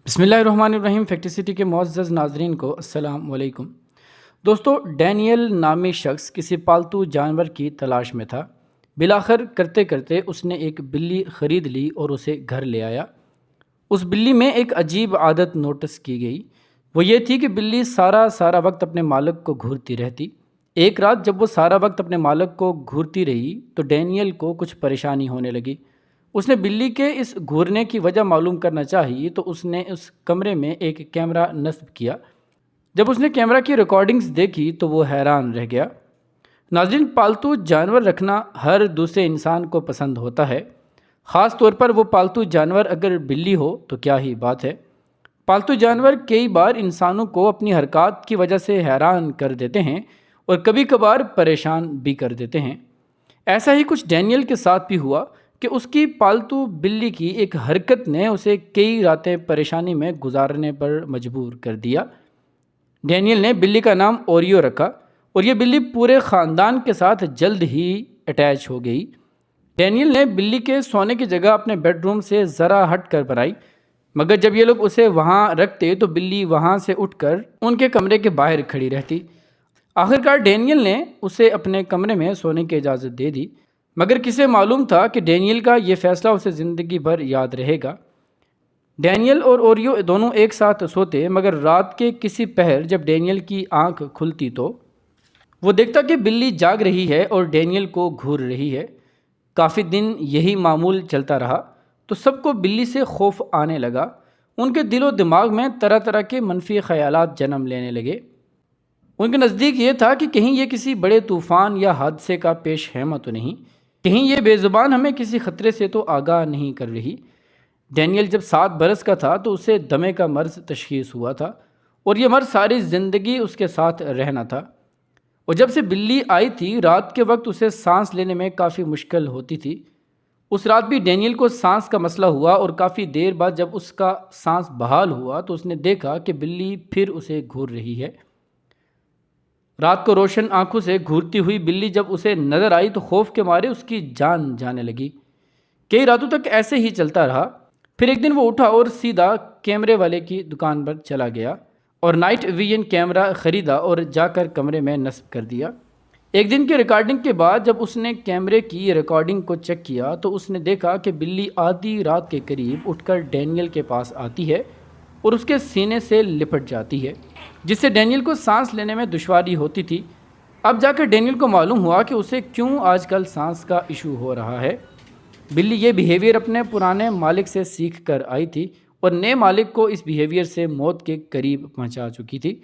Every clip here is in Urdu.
بسم اللہ الرحمن الرحیم۔ فیکٹیسٹی کے معزز ناظرین کو السلام علیکم۔ دوستو، ڈینیل نامی شخص کسی پالتو جانور کی تلاش میں تھا۔ بالآخر کرتے کرتے اس نے ایک بلی خرید لی اور اسے گھر لے آیا۔ اس بلی میں ایک عجیب عادت نوٹس کی گئی، وہ یہ تھی کہ بلی سارا وقت اپنے مالک کو گھورتی رہتی۔ ایک رات جب وہ سارا وقت اپنے مالک کو گھورتی رہی تو ڈینیل کو کچھ پریشانی ہونے لگی۔ اس نے بلی کے اس گھورنے کی وجہ معلوم کرنا چاہی تو اس نے اس کمرے میں ایک کیمرہ نصب کیا۔ جب اس نے کیمرہ کی ریکارڈنگز دیکھی تو وہ حیران رہ گیا۔ ناظرین، پالتو جانور رکھنا ہر دوسرے انسان کو پسند ہوتا ہے، خاص طور پر وہ پالتو جانور اگر بلی ہو تو کیا ہی بات ہے۔ پالتو جانور کئی بار انسانوں کو اپنی حرکات کی وجہ سے حیران کر دیتے ہیں اور کبھی کبھار پریشان بھی کر دیتے ہیں۔ ایسا ہی کچھ ڈینیل کے ساتھ بھی ہوا کہ اس کی پالتو بلی کی ایک حرکت نے اسے کئی راتیں پریشانی میں گزارنے پر مجبور کر دیا۔ ڈینیل نے بلی کا نام اوریو رکھا اور یہ بلی پورے خاندان کے ساتھ جلد ہی اٹیچ ہو گئی۔ ڈینیل نے بلی کے سونے کی جگہ اپنے بیڈ روم سے ذرا ہٹ کر بنائی، مگر جب یہ لوگ اسے وہاں رکھتے تو بلی وہاں سے اٹھ کر ان کے کمرے کے باہر کھڑی رہتی۔ آخرکار ڈینیل نے اسے اپنے کمرے میں سونے کی اجازت دے دی، مگر کسے معلوم تھا کہ ڈینیل کا یہ فیصلہ اسے زندگی بھر یاد رہے گا۔ ڈینیل اور اوریو دونوں ایک ساتھ سوتے، مگر رات کے کسی پہر جب ڈینیل کی آنکھ کھلتی تو وہ دیکھتا کہ بلی جاگ رہی ہے اور ڈینیل کو گھور رہی ہے۔ کافی دن یہی معمول چلتا رہا تو سب کو بلی سے خوف آنے لگا۔ ان کے دل و دماغ میں طرح طرح کے منفی خیالات جنم لینے لگے۔ ان کے نزدیک یہ تھا کہ کہیں یہ کسی بڑے طوفان یا حادثے کا پیش خیمہ تو نہیں، کہیں یہ بے زبان ہمیں کسی خطرے سے تو آگاہ نہیں کر رہی۔ ڈینیل جب 7 برس کا تھا تو اسے دمے کا مرض تشخیص ہوا تھا اور یہ مرض ساری زندگی اس کے ساتھ رہنا تھا۔ اور جب سے بلی آئی تھی رات کے وقت اسے سانس لینے میں کافی مشکل ہوتی تھی۔ اس رات بھی ڈینیل کو سانس کا مسئلہ ہوا اور کافی دیر بعد جب اس کا سانس بحال ہوا تو اس نے دیکھا کہ بلی پھر اسے گھور رہی ہے۔ رات کو روشن آنکھوں سے گھورتی ہوئی بلی جب اسے نظر آئی تو خوف کے مارے اس کی جان جانے لگی۔ کئی راتوں تک ایسے ہی چلتا رہا۔ پھر ایک دن وہ اٹھا اور سیدھا کیمرے والے کی دکان پر چلا گیا اور نائٹ ویژن کیمرہ خریدا اور جا کر کمرے میں نصب کر دیا۔ ایک دن کی ریکارڈنگ کے بعد جب اس نے کیمرے کی ریکارڈنگ کو چیک کیا تو اس نے دیکھا کہ بلی آدھی رات کے قریب اٹھ کر ڈینیل کے پاس آتی ہے اور اس کے سینے سے لپٹ جاتی ہے، جس سے ڈینیل کو سانس لینے میں دشواری ہوتی تھی۔ اب جا کر ڈینیل کو معلوم ہوا کہ اسے کیوں آج کل سانس کا ایشو ہو رہا ہے۔ بلی یہ بیہیویئر اپنے پرانے مالک سے سیکھ کر آئی تھی اور نئے مالک کو اس بیہیویئر سے موت کے قریب پہنچا چکی تھی۔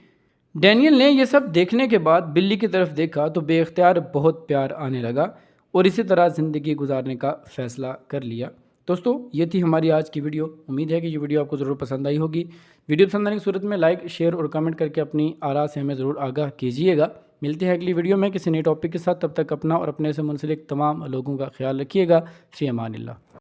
ڈینیل نے یہ سب دیکھنے کے بعد بلی کی طرف دیکھا تو بے اختیار بہت پیار آنے لگا اور اسی طرح زندگی گزارنے کا فیصلہ کر لیا۔ دوستو، یہ تھی ہماری آج کی ویڈیو۔ امید ہے کہ یہ ویڈیو آپ کو ضرور پسند آئی ہوگی۔ ویڈیو پسند آنے کی صورت میں لائک، شیئر اور کمنٹ کر کے اپنی آراء سے ہمیں ضرور آگاہ کیجیے گا۔ ملتے ہیں اگلی ویڈیو میں کسی نئے ٹاپک کے ساتھ، تب تک اپنا اور اپنے سے منسلک تمام لوگوں کا خیال رکھیے گا۔ فی امان اللہ۔